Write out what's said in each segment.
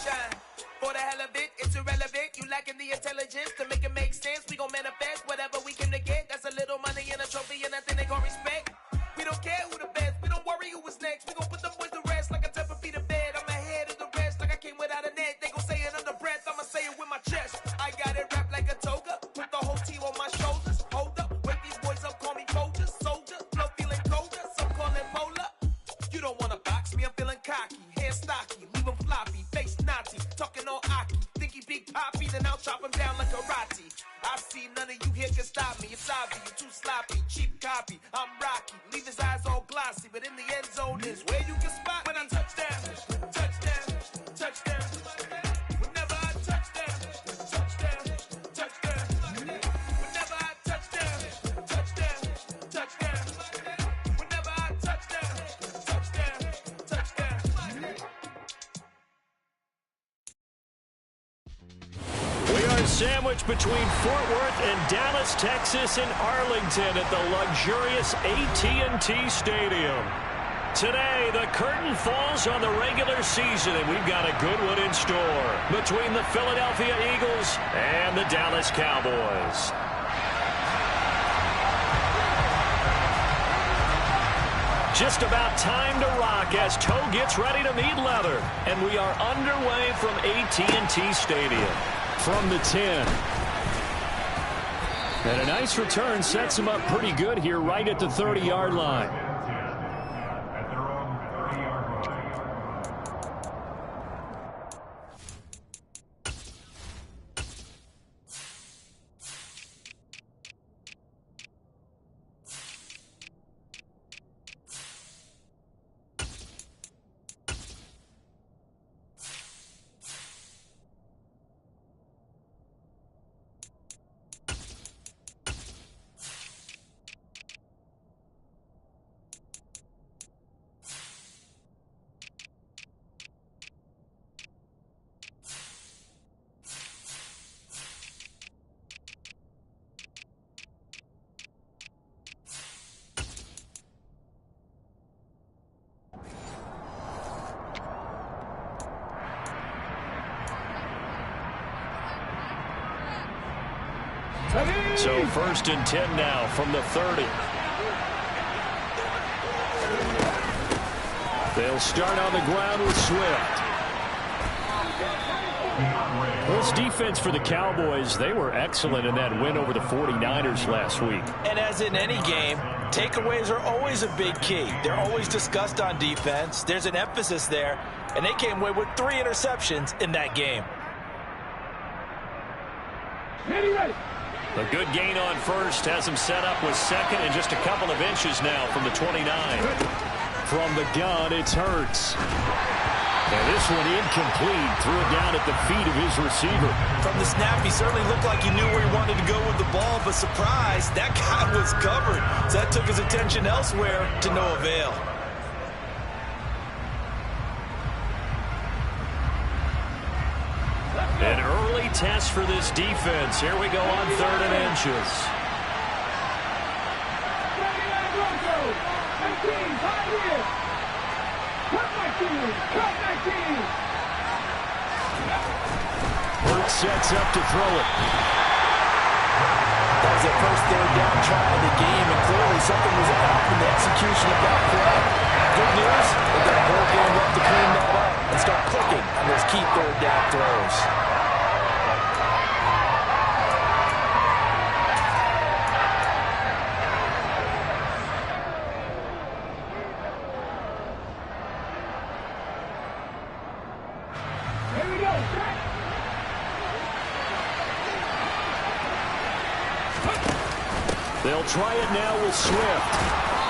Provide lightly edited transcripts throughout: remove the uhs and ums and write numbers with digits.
shine. For the hell of it, it's irrelevant. You lacking the intelligence to make it make sense. We gon' manifest whatever we came to get. That's a little money and a trophy and nothing they gon' respect. We don't care who the best. We don't worry who was next. We gon' put them boys to rest like a temper feet of bed. I'm ahead of the rest like I came without a net. They gon' say it under breath. I'ma say it with my chest. I got it wrapped like a toga. Put the whole team on my shoulders. Hold up, wake these boys up. Call me Folger, soldier. Flow feeling colder. Some call it polar. You don't wanna box me. I'm feeling cocky. Hair stocky. Leave 'em floppy. Face naughty. Talking all aki. Think he big poppy. Then I'll chop him down like karate. I see none of you here can stop me. It's obvious. You're too sloppy. Cheap copy. I'm Rocky. Leave his eyes all glossy. But in the end zone is where you can spot when I touch down. Touchdown. Touchdown. Whenever I touch down. Touchdown. Touchdown. Whenever I touch down. Touchdown. Touchdown. Whenever I touch down. Touchdown. Touchdown. We are sandwiched between Fort Worth and Dallas, Texas, and Arlington at the luxurious AT&T Stadium. Today, the curtain falls on the regular season, and we've got a good one in store between the Philadelphia Eagles and the Dallas Cowboys. Just about time to rock as Toe gets ready to meet leather. And we are underway from AT&T Stadium. From the 10. And a nice return sets him up pretty good here right at the 30-yard line. So 1st and 10 now from the 30. They'll start on the ground with Swift. This defense for the Cowboys, they were excellent in that win over the 49ers last week. And as in any game, takeaways are always a big key. They're always discussed on defense. There's an emphasis there, and they came away with 3 interceptions in that game. A good gain on first has him set up with second and just a couple of inches now from the 29. From the gun, it's Hurts. And this one incomplete. Threw it down at the feet of his receiver. From the snap, he certainly looked like he knew where he wanted to go with the ball, but surprise, that guy was covered. So that took his attention elsewhere to no avail. An early test for this defense. Here we go on 3rd and inches. Hurts sets up to throw it. That was the first 3rd down try of the game, and clearly something was off in the execution of that play. Good news, they've got a whole game left to clean that up and start clicking on those key 3rd down throws. They'll try it now with Swift.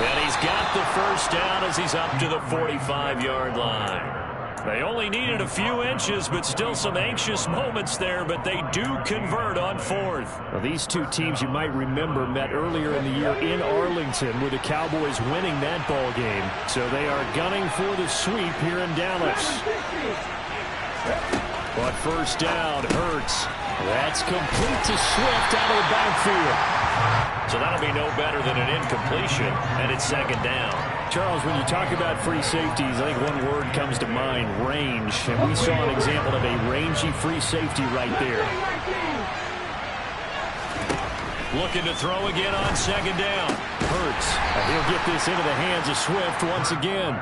And he's got the first down as he's up to the 45-yard line. They only needed a few inches, but still some anxious moments there, but they do convert on 4th. Well, these two teams you might remember met earlier in the year in Arlington with the Cowboys winning that ball game. So they are gunning for the sweep here in Dallas. But first down, Hurts. That's complete to Swift out of the backfield. So that'll be no better than an incompletion, and it's 2nd down. Charles, when you talk about free safeties, I think one word comes to mind, range. And we saw an example of a rangy free safety right there. Looking to throw again on second down. Hurts. He'll get this into the hands of Swift once again.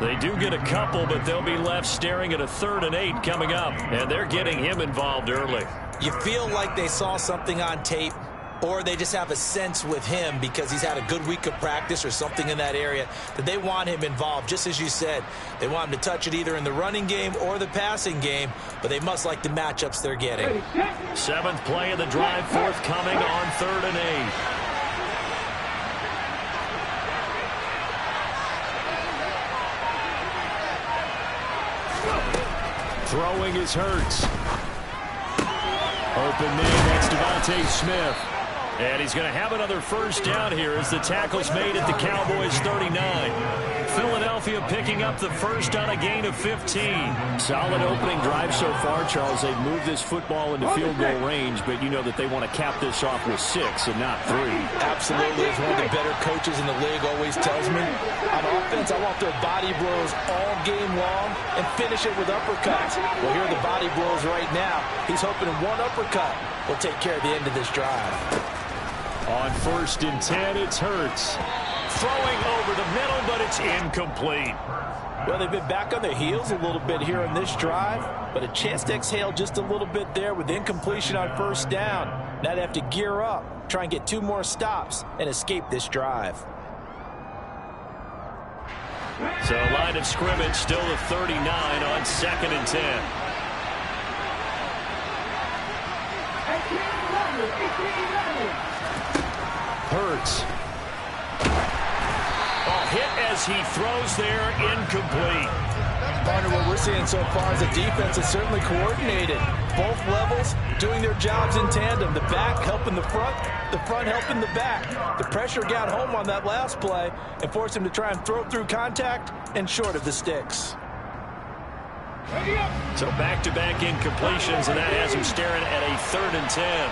They do get a couple, but they'll be left staring at a 3rd and 8 coming up. And they're getting him involved early. You feel like they saw something on tape, or they just have a sense with him because he's had a good week of practice or something in that area that they want him involved. Just as you said, they want him to touch it either in the running game or the passing game, but they must like the matchups they're getting. 7th play of the drive forthcoming on 3rd and 8. Throwing is Hurts. Open man, that's Devontae Smith. And he's going to have another first down here as the tackle's made at the Cowboys' 39. Philadelphia picking up the first on a gain of 15. Solid opening drive so far, Charles. They've moved this football into field goal range, but you know that they want to cap this off with 6 and not 3. Absolutely. As one of the better coaches in the league always tells me, on offense, I want their body blows all game long and finish it with uppercuts. Well, here are the body blows right now. He's hoping one uppercut will take care of the end of this drive. On 1st and 10, it's Hurts. Throwing over the middle, but it's incomplete. Well, they've been back on their heels a little bit here on this drive, but a chance to exhale just a little bit there with incompletion on 1st down. Now they have to gear up, try and get 2 more stops, and escape this drive. So line of scrimmage still the 39 on 2nd and 10. Hurts. Hit as he throws there, incomplete. Partner, what we're seeing so far is the defense is certainly coordinated. Both levels doing their jobs in tandem. The back helping the front helping the back. The pressure got home on that last play and forced him to try and throw through contact and short of the sticks. So back-to-back incompletions, and that has him staring at a 3rd and 10.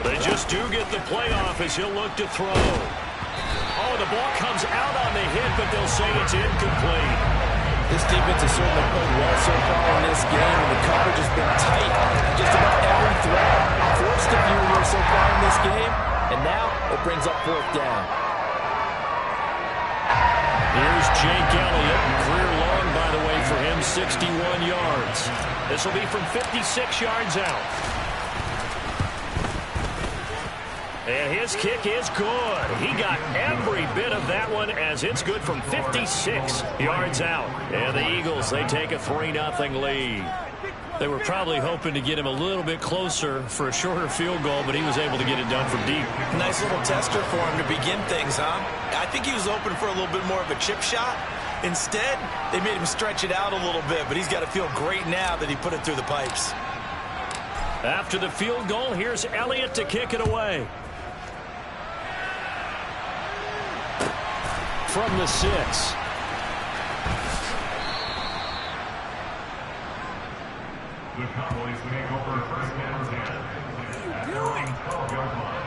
They just do get the playoff as he'll look to throw. Oh, the ball comes out on the hit, but they'll say it's incomplete. This defense has certainly played well so far in this game, and the coverage has been tight. Just about every threat forced a few here so far in this game, and now it brings up 4th down. Here's Jake Elliott, career long, by the way, for him, 61 yards. This will be from 56 yards out. And his kick is good. He got every bit of that one as it's good from 56 yards out. And the Eagles, they take a 3-0 lead. They were probably hoping to get him a little bit closer for a shorter field goal, but he was able to get it done from deep. Nice little tester for him to begin things, huh? I think he was open for a little bit more of a chip shot. Instead, they made him stretch it out a little bit, but he's got to feel great now that he put it through the pipes. After the field goal, here's Elliott to kick it away. From the 6. The Cowboys make over first and 10 at their own 12-yard line.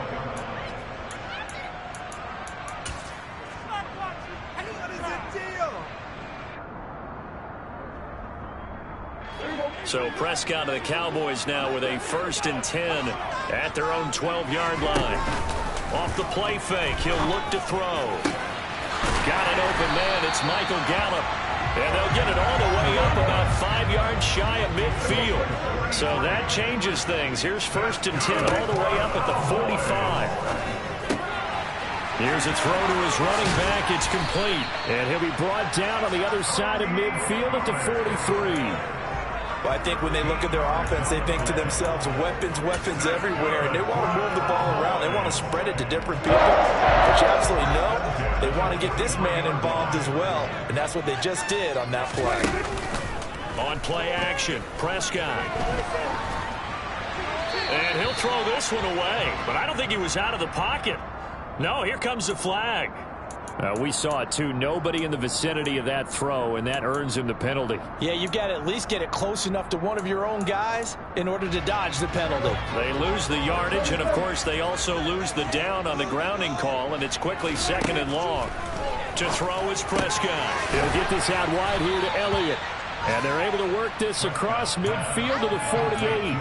So Prescott of the Cowboys now with a 1st and 10 at their own 12-yard line. Off the play fake, he'll look to throw. Got an open man, it's Michael Gallup. And they'll get it all the way up about 5 yards shy of midfield. So that changes things. Here's 1st and 10 all the way up at the 45. Here's a throw to his running back. It's complete. And he'll be brought down on the other side of midfield at the 43. Well, I think when they look at their offense, they think to themselves, weapons everywhere, and they want to move the ball around. They want to spread it to different people. But you absolutely know they want to get this man involved as well, and that's what they just did on that play. On play action, Prescott. And he'll throw this one away, but I don't think he was out of the pocket. No, here comes the flag. We saw it, too. Nobody in the vicinity of that throw, and that earns him the penalty. Yeah, you've got to at least get it close enough to one of your own guys in order to dodge the penalty. They lose the yardage, and, of course, they also lose the down on the grounding call, and it's quickly 2nd and long. To throw is Prescott. He'll get this out wide here to Elliott. And they're able to work this across midfield to the 48.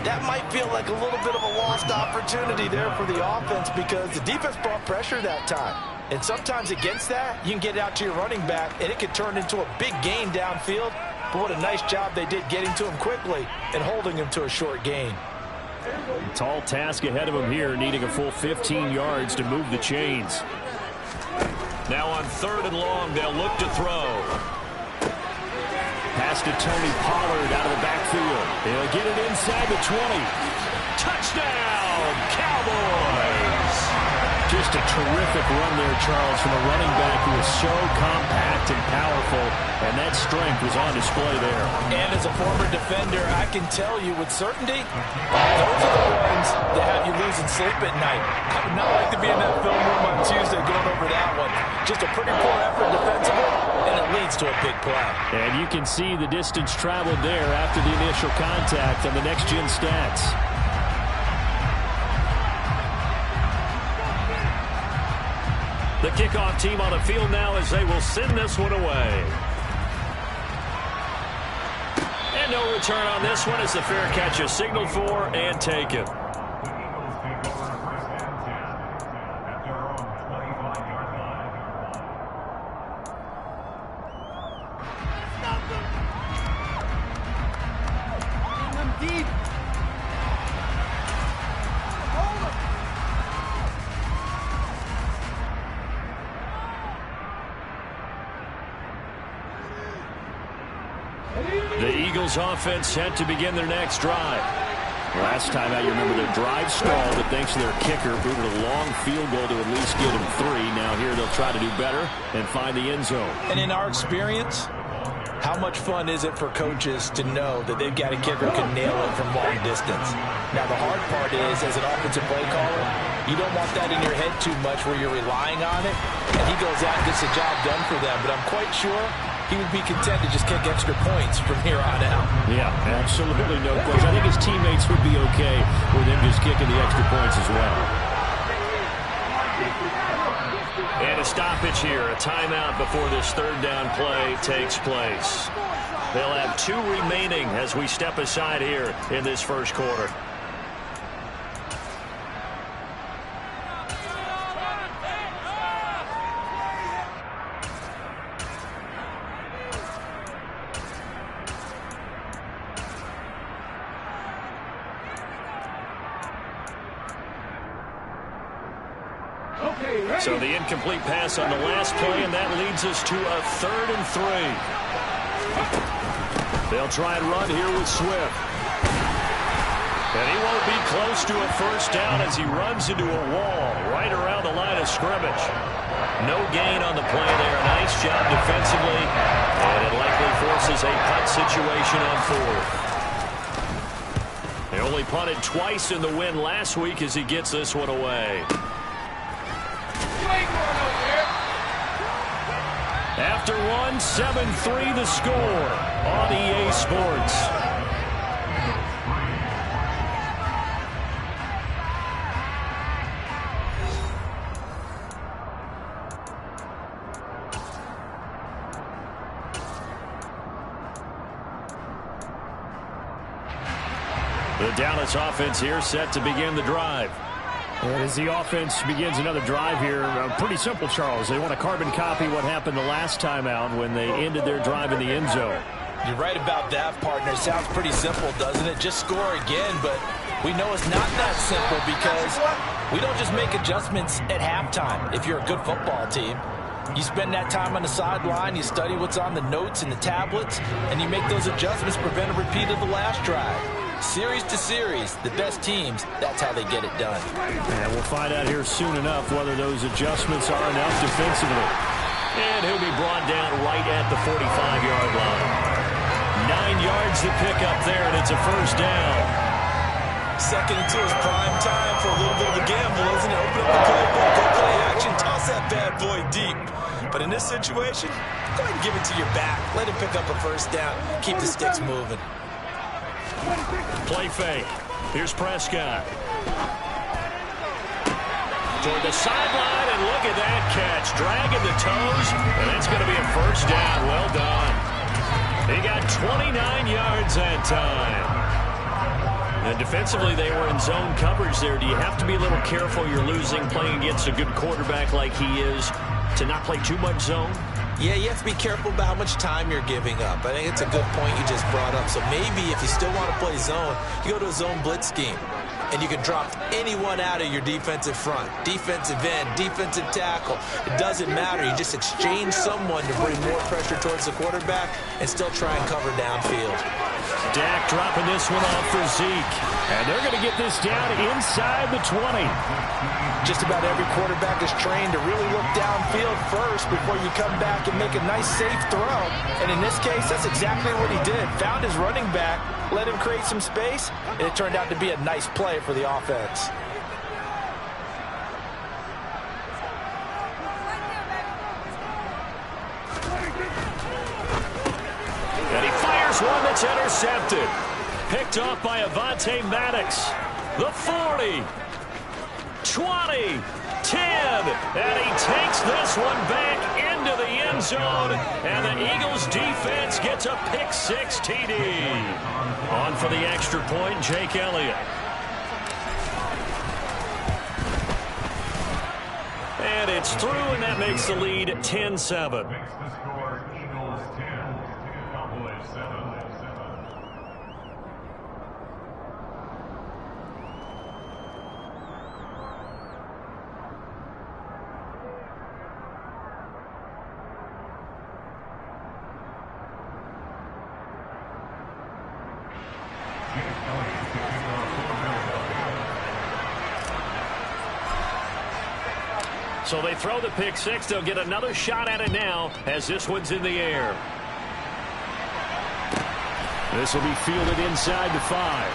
That might feel like a little bit of a lost opportunity there for the offense because the defense brought pressure that time. And sometimes against that, you can get out to your running back, and it could turn into a big gain downfield. But what a nice job they did getting to him quickly and holding him to a short gain. Tall task ahead of him here, needing a full 15 yards to move the chains. Now on 3rd and long, they'll look to throw. Pass to Tony Pollard out of the backfield. He'll get it inside the 20. Touchdown, Cowboys! Just a terrific run there, Charles, from a running back who is so compact and powerful, and that strength was on display there. And as a former defender, I can tell you with certainty, those are the ones that have you losing sleep at night. I would not like to be in that film room on Tuesday going over that one. Just a pretty poor effort defensively, and it leads to a big play. And you can see the distance traveled there after the initial contact on the next-gen stats. The kickoff team on the field now as they will send this one away. And no return on this one as the fair catch is signaled for and taken. The Eagles offense set to begin their next drive. Last time out, you remember their drive stalled, but thanks to their kicker, booted a long field goal to at least get him 3. Now here they'll try to do better and find the end zone. And in our experience, how much fun is it for coaches to know that they've got a kicker who can nail it from long distance? Now the hard part is, as an offensive play caller, you don't want that in your head too much where you're relying on it, and he goes out and gets the job done for them. But I'm quite sure he would be content to just kick extra points from here on out. Yeah, absolutely no question. I think his teammates would be okay with him just kicking the extra points as well. And a stoppage here, a timeout before this 3rd down play takes place. They'll have 2 remaining as we step aside here in this first quarter. So the incomplete pass on the last play, and that leads us to a 3rd and 3. They'll try and run here with Swift. And he won't be close to a first down as he runs into a wall right around the line of scrimmage. No gain on the play there. Nice job defensively, and it likely forces a punt situation on 4th. They only punted twice in the win last week as he gets this one away. After one, 7-3 the score on EA Sports. The Dallas offense here set to begin the drive. And as the offense begins another drive here, pretty simple, Charles. They want to carbon copy what happened the last time out when they ended their drive in the end zone. You're right about that, partner. Sounds pretty simple, doesn't it? Just score again, but we know it's not that simple because we don't just make adjustments at halftime. If you're a good football team, you spend that time on the sideline, you study what's on the notes and the tablets, and you make those adjustments to prevent a repeat of the last drive. Series to series, the best teams, that's how they get it done. And we'll find out here soon enough whether those adjustments are enough defensively. And he'll be brought down right at the 45-yard line. 9 yards to pick up there, and it's a first down. 2nd and 2 is prime time for a little bit of a gamble, isn't it? Open up the playbook, go play action, toss that bad boy deep. But in this situation, go ahead and give it to your back. Let him pick up a first down. Keep the sticks moving. Play fake. Here's Prescott. Toward the sideline, and look at that catch. Dragging the toes, and that's going to be a first down. Well done. He got 29 yards that time. And defensively, they were in zone coverage there. Do you have to be a little careful? You're losing playing against a good quarterback like he is to not play too much zone? Yeah, you have to be careful about how much time you're giving up. I think it's a good point you just brought up. So maybe if you still want to play zone, you go to a zone blitz scheme. And you can drop anyone out of your defensive front. Defensive end, defensive tackle. It doesn't matter. You just exchange someone to bring more pressure towards the quarterback and still try and cover downfield. Dak dropping this one off for Zeke. And they're going to get this down inside the 20. Just about every quarterback is trained to really look downfield first before you come back and make a nice, safe throw. And in this case, that's exactly what he did. Found his running back, let him create some space, and it turned out to be a nice play for the offense. And he fires one that's intercepted. Picked off by Avonte Maddox. The 40. 20. 10. And he takes this one back into the end zone. And the Eagles defense gets a pick-6 TD. On for the extra point, Jake Elliott. And it's through, and that makes the lead 10-7. Makes the score Eagles 10, Cowboys 7. So they throw the pick-6. They'll get another shot at it now as this one's in the air. This will be fielded inside the 5.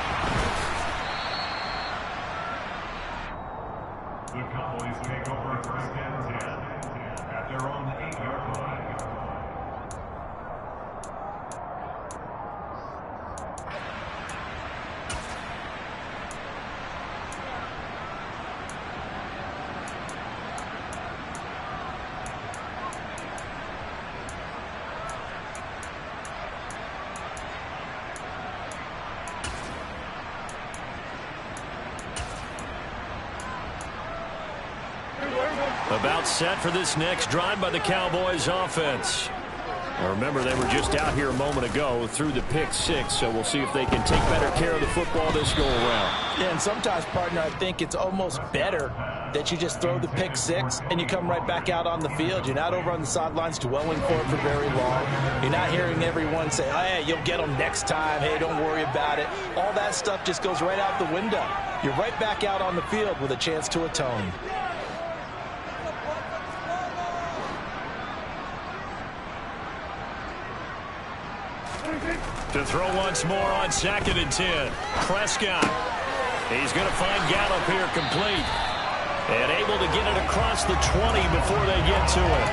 The Cowboys take over first and 10 at their own 8-yard line. About set for this next drive by the Cowboys offense. Now remember, they were just out here a moment ago through the pick-6, so we'll see if they can take better care of the football this go-around. Yeah, and sometimes, partner, I think it's almost better that you just throw the pick-6 and you come right back out on the field. You're not over on the sidelines dwelling for it for very long. You're not hearing everyone say, oh, hey, you'll get them next time. Hey, don't worry about it. All that stuff just goes right out the window. You're right back out on the field with a chance to atone. To throw once more on 2nd and 10. Prescott. He's going to find Gallup here complete. And able to get it across the 20 before they get to it.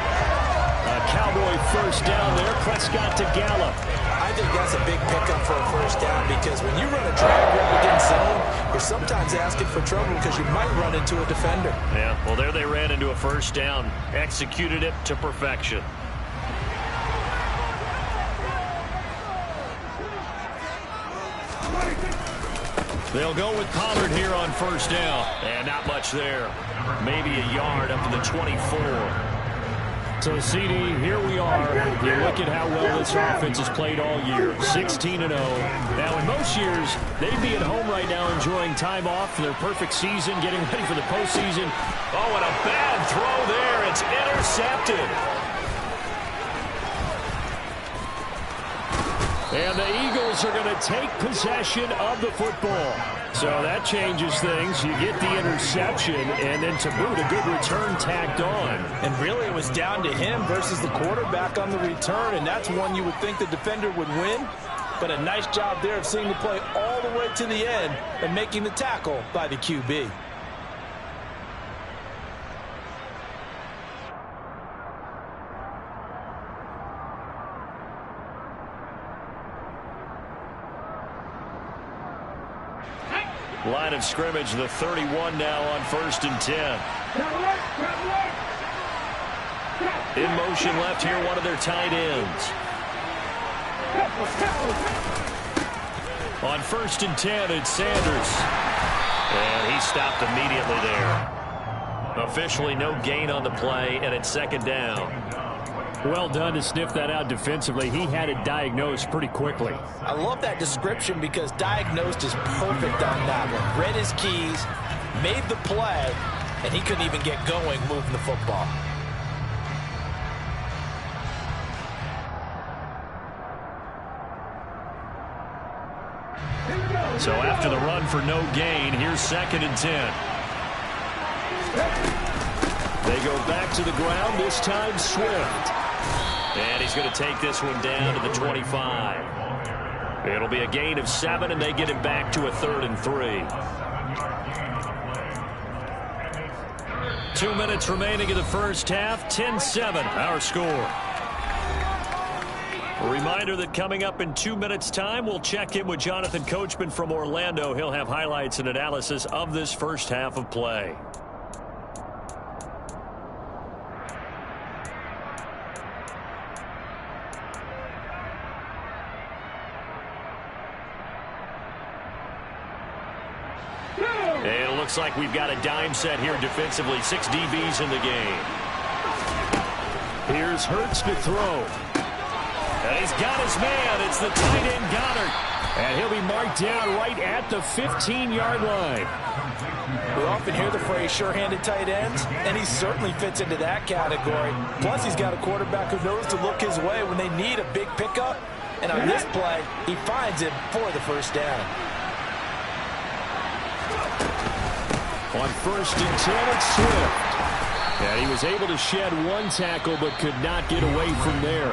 A Cowboy first down there. Prescott to Gallup. I think that's a big pickup for a first down because when you run a drag route against zone, you're sometimes asking for trouble because you might run into a defender. Yeah, well, there they ran into a first down. Executed it to perfection. They'll go with Pollard here on first down. And not much there. Maybe a yard up to the 24. So, CD, here we are. You look at how well this offense has played all year. 16-0. Now, in most years, they'd be at home right now enjoying time off for their perfect season, getting ready for the postseason. Oh, and a bad throw there. It's intercepted. And the Eagles are going to take possession of the football. So that changes things. You get the interception, and then to boot, a good return tacked on. And really, it was down to him versus the quarterback on the return, and that's one you would think the defender would win. but a nice job there of seeing the play all the way to the end and making the tackle by the QB. Line of scrimmage, the 31 now on 1st and 10. In motion left here, one of their tight ends. On 1st and 10, it's Sanders. And he stopped immediately there. Officially no gain on the play, and it's 2nd down. Well done to sniff that out defensively. He had it diagnosed pretty quickly. I love that description because diagnosed is perfect on that one. Read his keys, made the play, and he couldn't even get going moving the football. So after the run for no gain, here's 2nd and 10. They go back to the ground, this time Swift. And he's going to take this one down to the 25. It'll be a gain of 7, and they get it back to a 3rd and 3. 2 minutes remaining in the first half, 10-7 our score. A reminder that coming up in 2 minutes' time, we'll check in with Jonathan Coachman from Orlando. He'll have highlights and analysis of this first half of play. And it looks like we've got a dime set here defensively. 6 DBs in the game. Here's Hurts to throw. And he's got his man. It's the tight end Goddard. And he'll be marked down right at the 15-yard line. We often hear the phrase sure-handed tight ends, and he certainly fits into that category. Plus, he's got a quarterback who knows to look his way when they need a big pickup. And on this play, he finds it for the first down. On 1st and 10, it's Swift. And he was able to shed one tackle but could not get away from there.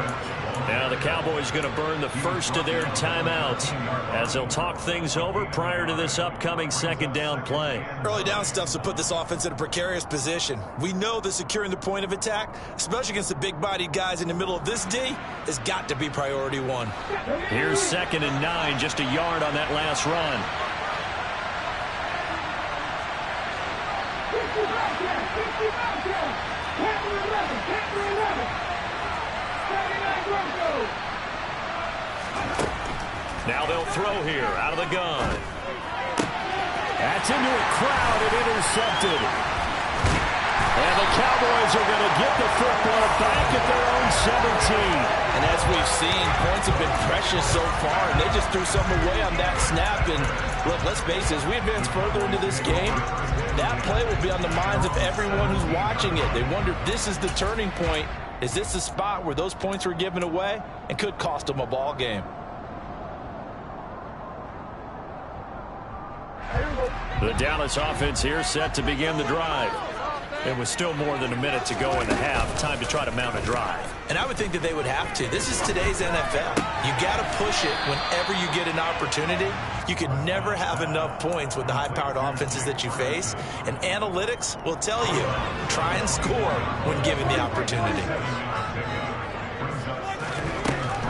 Now the Cowboys going to burn the first of their timeouts as they'll talk things over prior to this upcoming 2nd down play. Early down stuff's to put this offense in a precarious position. We know that securing the point of attack, especially against the big-bodied guys in the middle of this D, has got to be priority 1. Here's 2nd and 9, just a yard on that last run. Now they'll throw here out of the gun. That's into a crowd and intercepted. And the Cowboys are going to get the football back at their own 17. And as we've seen, points have been precious so far, and they just threw some away on that snap. And look, let's face it, as we advance further into this game, that play will be on the minds of everyone who's watching it. They wonder if this is the turning point. Is this the spot where those points were given away and could cost them a ball game? The Dallas offense here set to begin the drive. It was still more than a minute to go in the half. Time to try to mount a drive. And I would think that they would have to. This is today's NFL. You got to push it whenever you get an opportunity. You can never have enough points with the high-powered offenses that you face. And analytics will tell you, try and score when given the opportunity.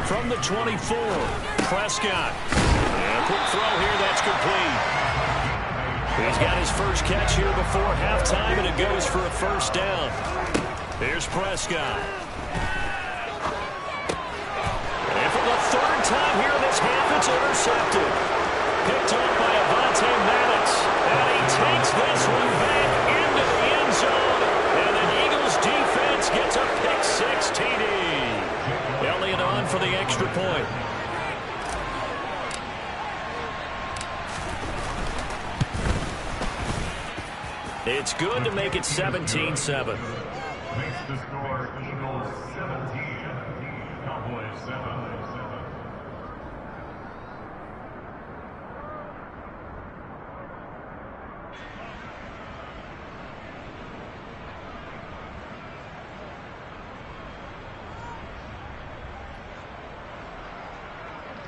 From the 24, Prescott. And a quick throw here, that's complete. He's got his first catch here before halftime, and it goes for a first down. Here's Prescott. And for the 3rd time here in this half, it's intercepted. Picked up by Avonte Maddox. And he takes this one back into the end zone. And the Eagles defense gets a pick-6 TD. Elliott on for the extra point. It's good to make it 17-7. Makes the score Eagles 17, Cowboys 7.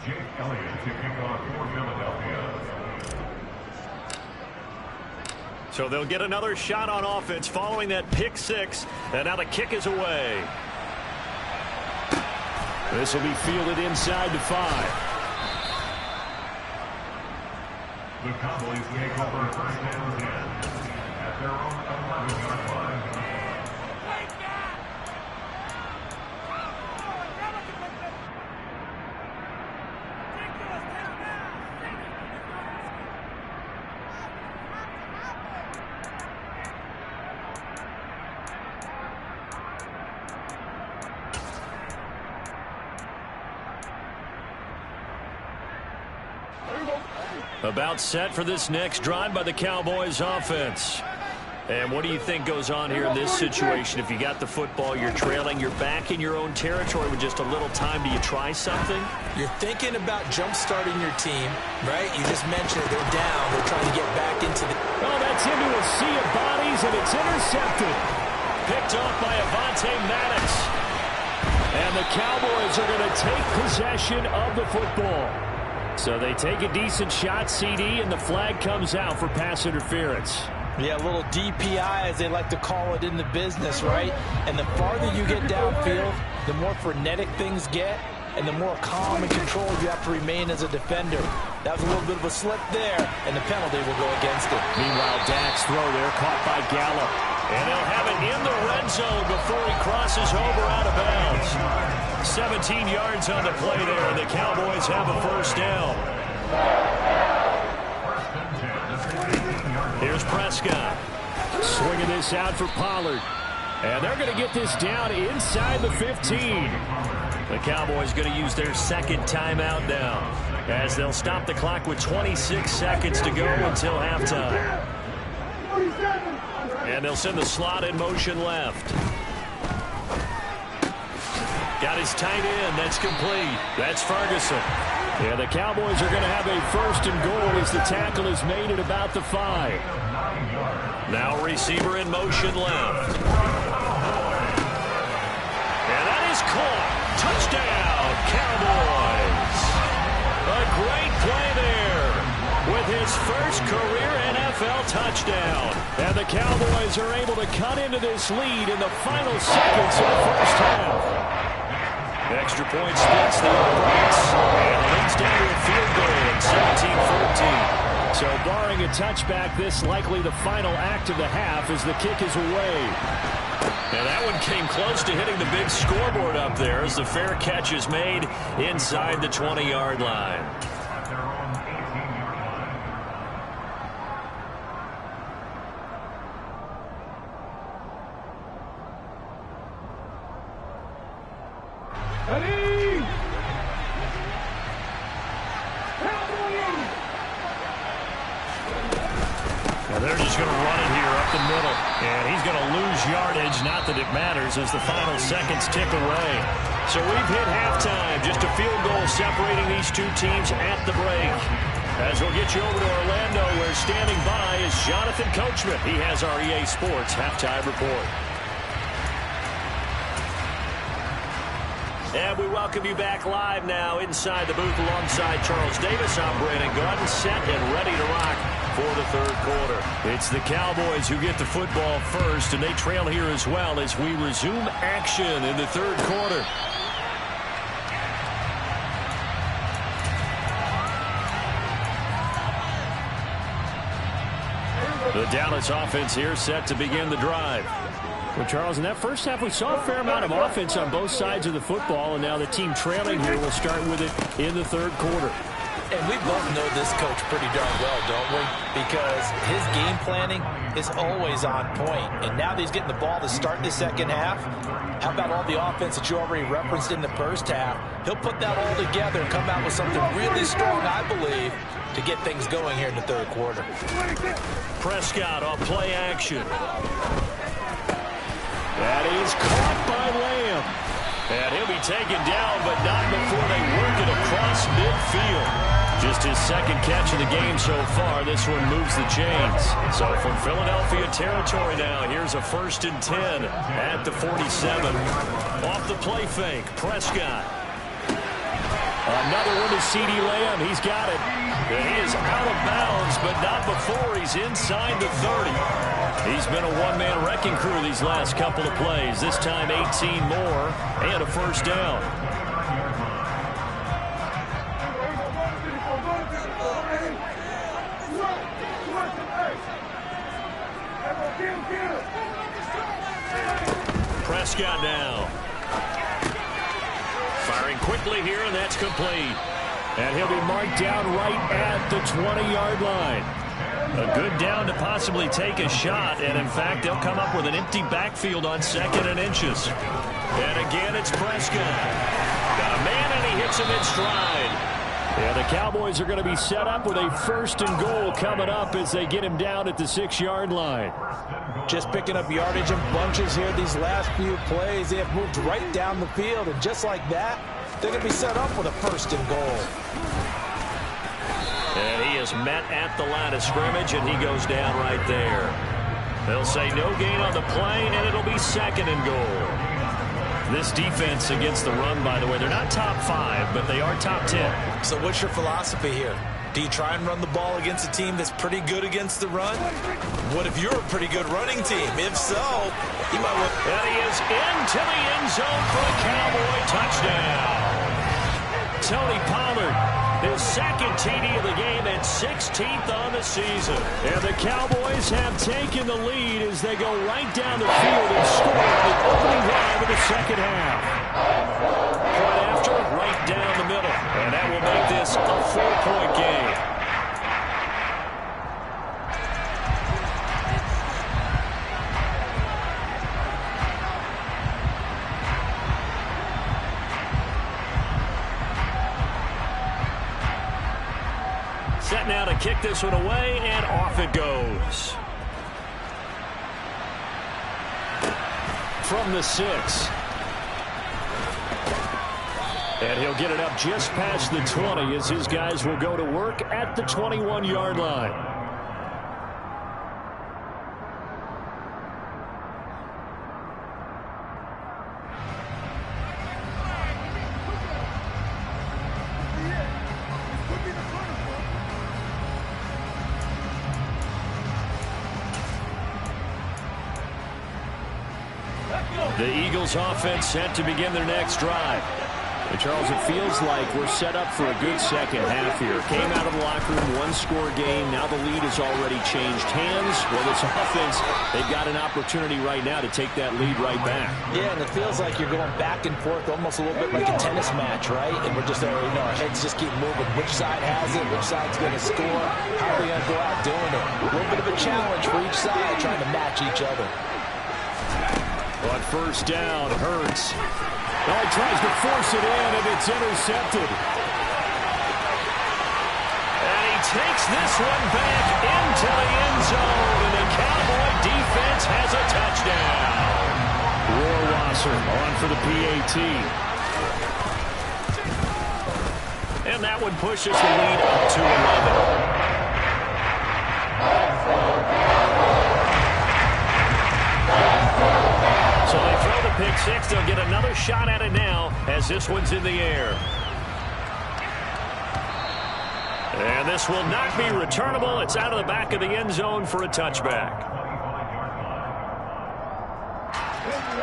Jake Elliott to kick off for Philadelphia. So they'll get another shot on offense following that pick six. And now the kick is away. This will be fielded inside the 5. The Cowboys take over first and 10 at their own 11-yard line. About set for this next drive by the Cowboys offense. And what do you think goes on here in this situation? If you got the football, you're trailing, you're back in your own territory with just a little time. Do you try something? You're thinking about jump-starting your team, right? You just mentioned it. They're down. They're trying to get back into the... Oh, that's into a sea of bodies, and it's intercepted. Picked off by Avonte Madden. And the Cowboys are going to take possession of the football. So they take a decent shot, CD, and the flag comes out for pass interference. Yeah, a little DPI, as they like to call it in the business, right? And the farther you get downfield, the more frenetic things get, and the more calm and controlled you have to remain as a defender. That was a little bit of a slip there, and the penalty will go against it. Meanwhile, Dak's throw there caught by Gallup. And they'll have it in the red zone before he crosses over out of bounds. 17 yards on the play there, and the Cowboys have a first down. Here's Prescott. Swinging this out for Pollard. And they're going to get this down inside the 15. The Cowboys going to use their second timeout now, as they'll stop the clock with 26 seconds to go until halftime. And they'll send the slot in motion left. Got his tight end. That's complete. That's Ferguson. Yeah, the Cowboys are going to have a first and goal as the tackle is made at about the 5. Now receiver in motion left. And that is caught. Touchdown, Cowboys. A great play there with his first career NFL touchdown. And the Cowboys are able to cut into this lead in the final seconds of the first half. Extra point splits the uprights and leads down to a field goal at 17-14. So barring a touchback, this likely the final act of the half as the kick is away. And that one came close to hitting the big scoreboard up there as the fair catch is made inside the 20-yard line. They're just going to run it here up the middle. And he's going to lose yardage. Not that it matters as the final seconds tick away. So we've hit halftime. Just a field goal separating these two teams at the break. As we'll get you over to Orlando, where standing by is Jonathan Coachman. He has our EA Sports halftime report. And we welcome you back live now inside the booth alongside Charles Davis. I'm Brandon Gordon, set and ready to rock for the third quarter. It's the Cowboys who get the football first, and they trail here as well as we resume action in the third quarter. The Dallas offense here set to begin the drive. Well, Charles, in that first half, we saw a fair amount of offense on both sides of the football, and now the team trailing here will start with it in the third quarter. And we both know this coach pretty darn well, don't we? Because his game planning is always on point. And now that he's getting the ball to start the second half, how about all the offense that you already referenced in the first half? He'll put that all together and come out with something really strong, I believe, to get things going here in the third quarter. Prescott on play action. That is caught by Lamb. And he'll be taken down, but not before they work it across midfield. Just his second catch of the game so far. This one moves the chains. So from Philadelphia territory now, here's a 1st and 10 at the 47. Off the play fake, Prescott. Another one to CeeDee Lamb. He's got it. And he is out of bounds, but not before he's inside the 30. He's been a one-man wrecking crew these last couple of plays. This time 18 more and a first down. Prescott now. Firing quickly here, and that's complete. And he'll be marked down right at the 20-yard line. A good down to possibly take a shot, and in fact, they'll come up with an empty backfield on 2nd and inches. And again, it's Prescott. Got a man, and he hits him in stride. Yeah, the Cowboys are going to be set up with a 1st and goal coming up as they get him down at the 6-yard line. Just picking up yardage in bunches here these last few plays. They have moved right down the field, and just like that, they're going to be set up with a 1st and goal. And he is met at the line of scrimmage, and he goes down right there. They'll say no gain on the play, and it'll be 2nd and goal. This defense against the run, by the way, they're not top 5, but they are top 10. So what's your philosophy here? Do you try and run the ball against a team that's pretty good against the run? What if you're a pretty good running team? If so, you might want... And he is into the end zone for a Cowboy touchdown. Tony Pollard, his 2nd TD of the game and 16th on the season. And the Cowboys have taken the lead as they go right down the field and score on the opening drive of the 2nd half. Right after, right down the middle. And that will make this a 4-point game. Set now to kick this one away, and off it goes. From the 6. And he'll get it up just past the 20 as his guys will go to work at the 21-yard line. The Eagles offense set to begin their next drive. And Charles, it feels like we're set up for a good second half here. Came out of the locker room, one-score game. Now the lead has already changed hands. Well, this offense, they've got an opportunity right now to take that lead right back. Yeah, and it feels like you're going back and forth almost a little bit like a tennis match, right? And we're just already know our heads just keep moving. Which side has it? Which side's going to score? How are we going to go out doing it? A little bit of a challenge for each side trying to match each other. On first down, Hurts. Oh, he tries to force it in, and it's intercepted. And he takes this one back into the end zone, and the Cowboy defense has a touchdown. Rohrwasser on for the PAT. And that one pushes the lead up to 11. So they throw the pick six. They'll get another shot at it now as this one's in the air. And this will not be returnable. It's out of the back of the end zone for a touchback.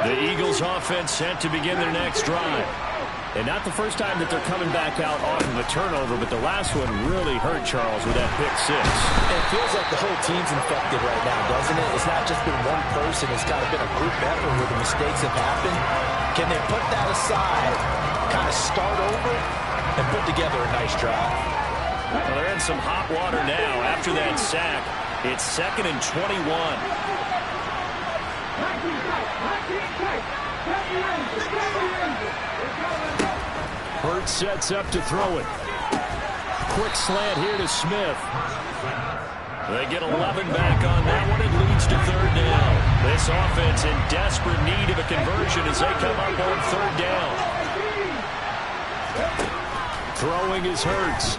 The Eagles offense set to begin their next drive. And not the first time that they're coming back out off of a turnover, but the last one really hurt Charles with that pick six. It feels like the whole team's infected right now, doesn't it? It's not just been one person. It's kind of been a group effort where the mistakes have happened. Can they put that aside, kind of start over, and put together a nice drive? Well, they're in some hot water now after that sack. It's 2nd and 21. Hurts sets up to throw it. Quick slant here to Smith. They get 11 back on that one. It leads to third down. This offense in desperate need of a conversion as they come up on third down. Throwing is Hurts.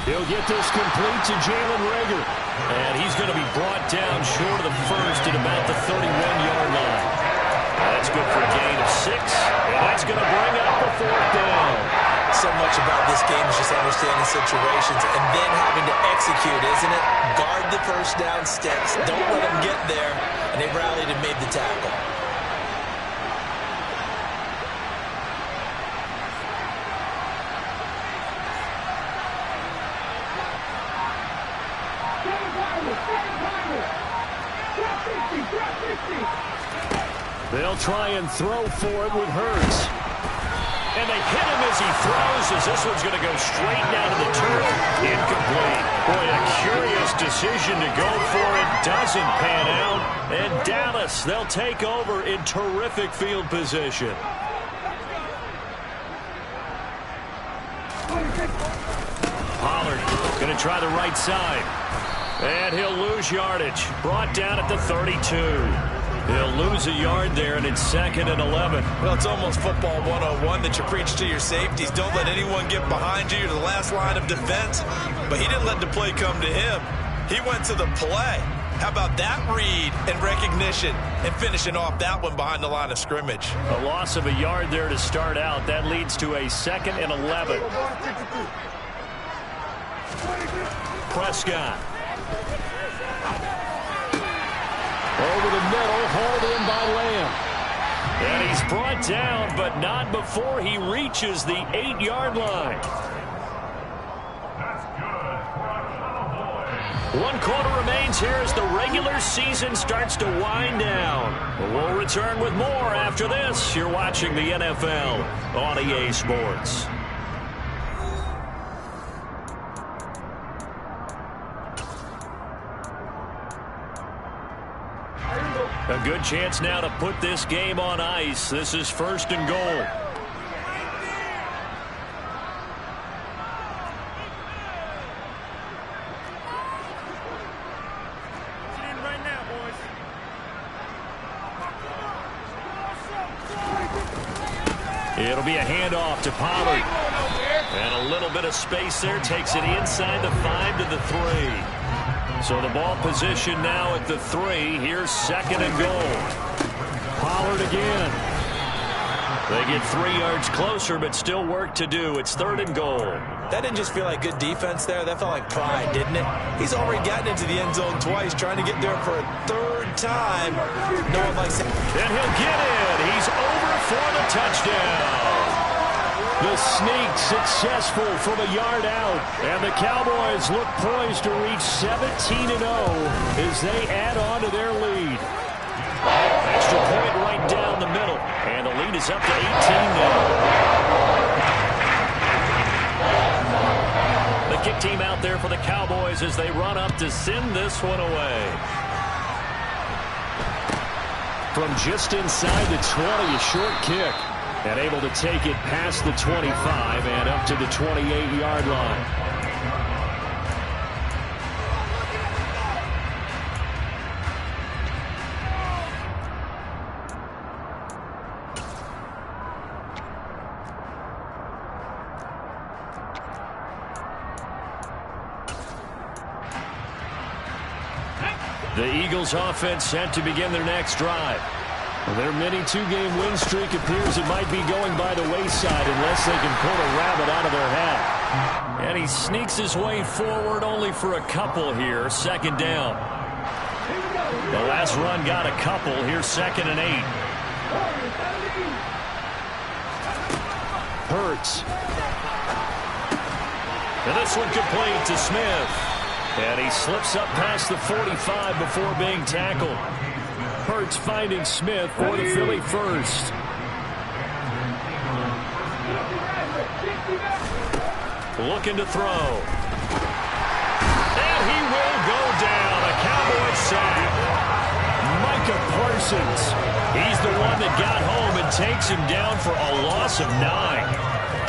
He'll get this complete to Jalen Reagor. And he's going to be brought down short of the first at about the 31-yard line. That's good for a gain of 6. And that's going to bring up a fourth down. much about this game is just understanding situations and then having to execute, isn't it? Guard the first down sticks. Don't let them get there. And they rallied and made the tackle. They'll try and throw for it with Hurts. And they hit him as he throws, as this one's going to go straight down to the turf. Incomplete. Boy, a curious decision to go for it. Doesn't pan out. And Dallas, they'll take over in terrific field position. Pollard going to try the right side. And he'll lose yardage. Brought down at the 32. He'll lose a yard there, and it's 2nd and 11. Well, it's almost football 101 that you preach to your safeties. Don't let anyone get behind you. You're the last line of defense. But he didn't let the play come to him. He went to the play. How about that read and recognition and finishing off that one behind the line of scrimmage? A loss of a yard there to start out. That leads to a 2nd and 11. Prescott. Over the middle, hauled in by Lamb. And he's brought down, but not before he reaches the 8-yard line. That's good for a Cowboy. 1 quarter remains here as the regular season starts to wind down. We'll return with more after this. You're watching the NFL on EA Sports. A good chance now to put this game on ice. This is 1st and goal. It'll be a handoff to Pollard. And a little bit of space there. Takes it inside the 5 to the 3. So the ball position now at the 3. Here's 2nd and goal. Pollard again. They get 3 yards closer, but still work to do. It's 3rd and goal. That didn't just feel like good defense there. That felt like pride, didn't it? He's already gotten into the end zone twice, trying to get there for a 3rd time. No one likes it. And he'll get in. He's over for the touchdown. The sneak successful from a yard out. And the Cowboys look poised to reach 17-0 as they add on to their lead. Extra point right down the middle. And the lead is up to 18 now. The kick team out there for the Cowboys as they run up to send this one away. From just inside the 20, a short kick. And able to take it past the 25 and up to the 28-yard line. The Eagles offense set to begin their next drive. Their mini 2-game win streak appears it might be going by the wayside unless they can pull a rabbit out of their hat. And he sneaks his way forward only for a couple here. 2nd down. The last run got a couple. Here's 2nd and 8. Hurts. And this one complete to Smith. And he slips up past the 45 before being tackled. Hurts finding Smith for the Philly first. Looking to throw. And he will go down. A Cowboy sack. Micah Parsons. He's the one that got home and takes him down for a loss of 9.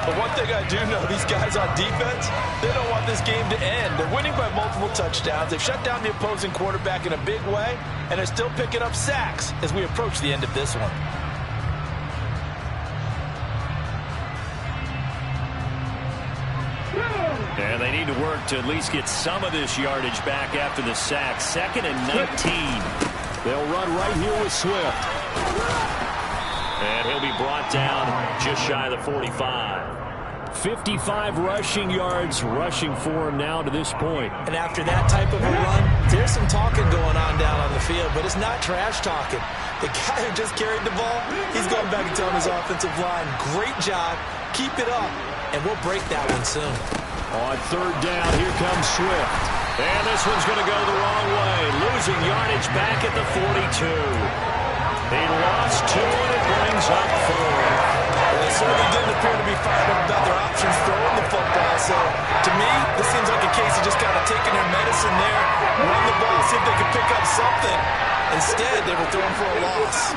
But one thing I do know, these guys on defense, they don't want this game to end. They're winning by multiple touchdowns. They've shut down the opposing quarterback in a big way, and they're still picking up sacks as we approach the end of this one. And they need to work to at least get some of this yardage back after the sack. 2nd and 19. They'll run right here with Swift. And he'll be brought down just shy of the 45. 55 rushing yards rushing for him now to this point. And after that type of a run, there's some talking going on down on the field, but it's not trash talking. The guy who just carried the ball, he's going back and telling his offensive line, great job, keep it up, and we'll break that one soon. On third down, here comes Swift. And this one's going to go the wrong way, losing yardage back at the 42. He lost 2, and it brings up 4. Well, they certainly didn't appear to be fired up about their options throwing the football. So, to me, this seems like a case of just kind of taking their medicine there, run the ball, see if they could pick up something. Instead, they were throwing for a loss.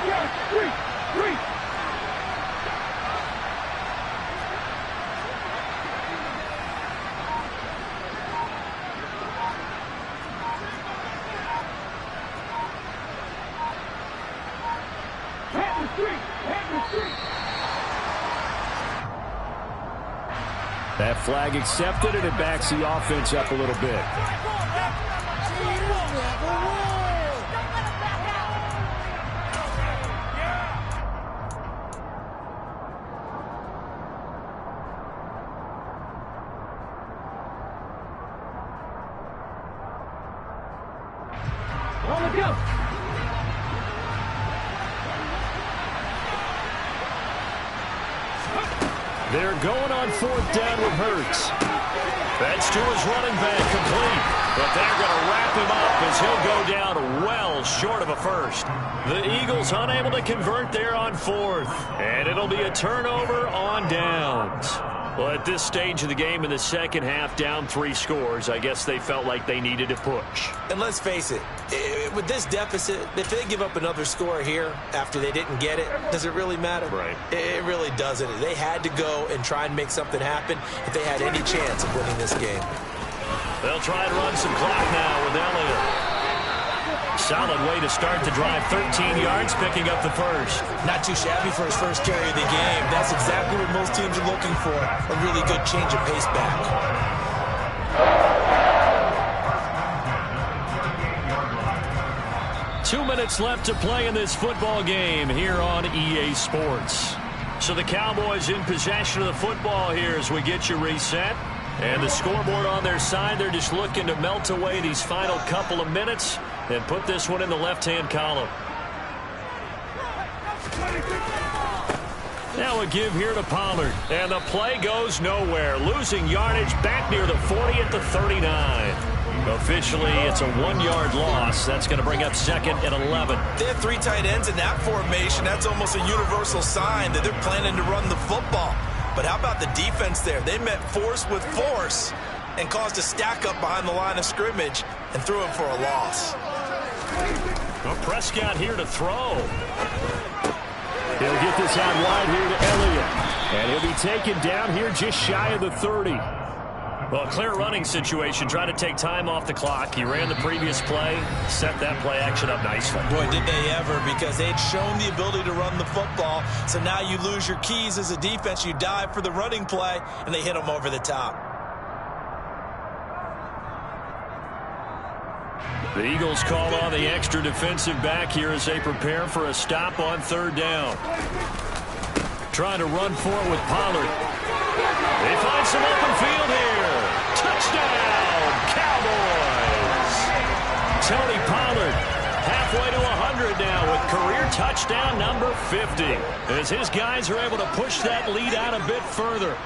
That flag accepted, and it backs the offense up a little bit. They're going on fourth down with Hurts. That's to his running back, complete. But they're going to wrap him up as he'll go down well short of a first. The Eagles unable to convert there on fourth. And it'll be a turnover on downs. Well, at this stage of the game in the second half, down 3 scores, I guess they felt like they needed to push. And let's face it, with this deficit, if they give up another score here after they didn't get it, does it really matter? Right. It really doesn't. They had to go and try and make something happen if they had any chance of winning this game. They'll try and run some clock now with Elliott. Solid way to start the drive. 13 yards, picking up the first. Not too shabby for his first carry of the game. That's exactly what most teams are looking for. A really good change of pace back. 2 minutes left to play in this football game here on EA Sports. So the Cowboys in possession of the football here as we get you reset. And the scoreboard on their side, they're just looking to melt away these final couple of minutes and put this one in the left-hand column. Now a give here to Pollard. And the play goes nowhere. Losing yardage back near the 40 at the 39. Officially, it's a 1-yard loss. That's going to bring up second and 11. They have 3 tight ends in that formation. That's almost a universal sign that they're planning to run the football. But how about the defense there? They met force with force and caused a stack up behind the line of scrimmage and threw him for a loss. Well, Prescott here to throw. He'll get this out wide here to Elliott. And he'll be taken down here just shy of the 30. Well, clear running situation. Trying to take time off the clock. He ran the previous play, set that play action up nicely. Boy, did they ever, because they'd shown the ability to run the football. So now you lose your keys as a defense. You dive for the running play, and they hit them over the top. The Eagles call on the extra defensive back here as they prepare for a stop on third down. Trying to run for it with Pollard. They find some open field here. Touchdown, Cowboys! Tony Pollard halfway to 100 now with career touchdown number 50. As his guys are able to push that lead out a bit further.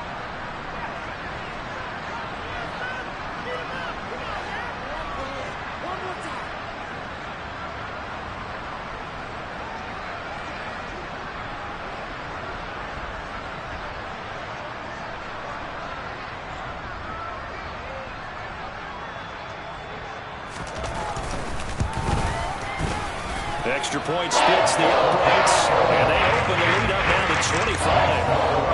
Extra point splits the uprights, and they open the lead up now to 25.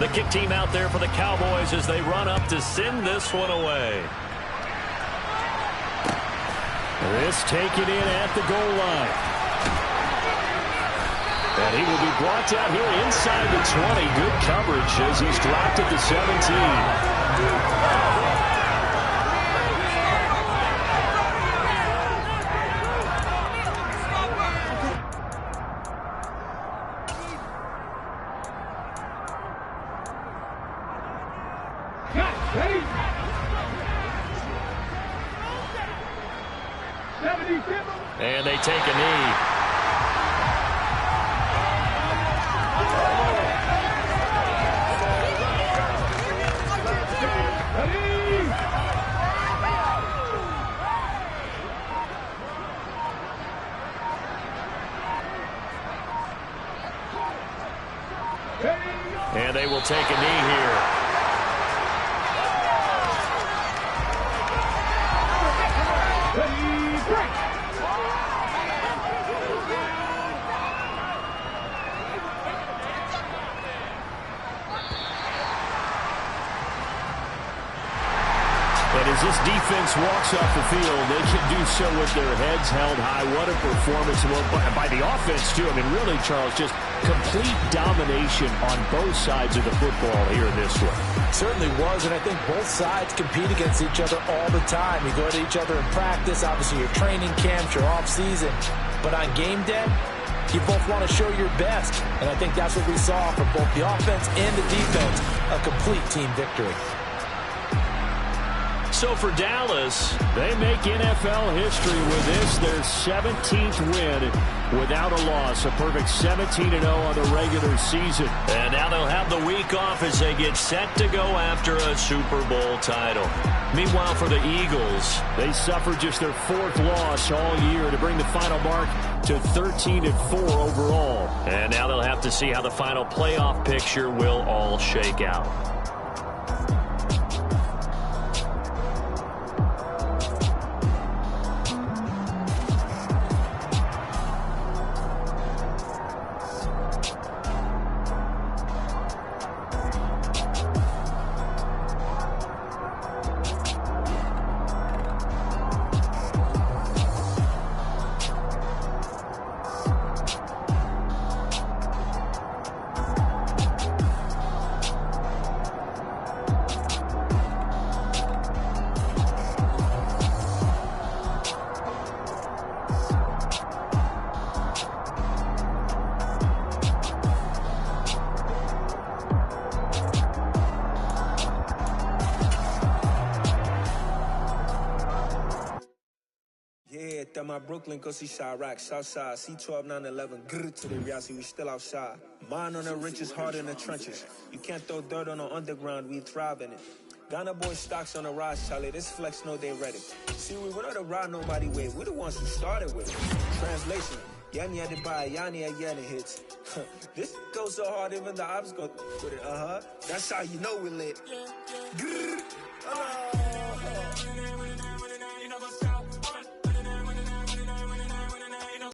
The kick team out there for the Cowboys as they run up to send this one away. This taken in at the goal line. And he will be brought down here inside the 20. Good coverage as he's dropped at the 17. And they take a knee. And they will take a knee here. And as this defense walks off the field, they can do so with their heads held high. What a performance by the offense, too. I mean, really, Charles, just complete domination on both sides of the football here in this one. Certainly was, and I think both sides compete against each other all the time. You go to each other in practice, obviously your training camps, your off-season. But on game day, you both want to show your best. And I think that's what we saw from both the offense and the defense, a complete team victory. So for Dallas, they make NFL history with this, their 17th win without a loss. A perfect 17-0 on the regular season. And now they'll have the week off as they get set to go after a Super Bowl title. Meanwhile, for the Eagles, they suffered just their 4th loss all year to bring the final mark to 13-4 overall. And now they'll have to see how the final playoff picture will all shake out. My Brooklyn, go see Chirac, Southside, C12, 911, grrr to the reality, we still outside. Mine on the riches, hard in the trenches. You can't throw dirt on the underground, we thrive in it. Ghana boy stocks on the rise, Charlie, this flex know they ready. See, we went on the ride nobody with, we the ones who started with it. Translation, Yanni had to buy, Yanni had Yanni hits. This goes so hard, even the ops go with it, That's how you know we lit. Grrr.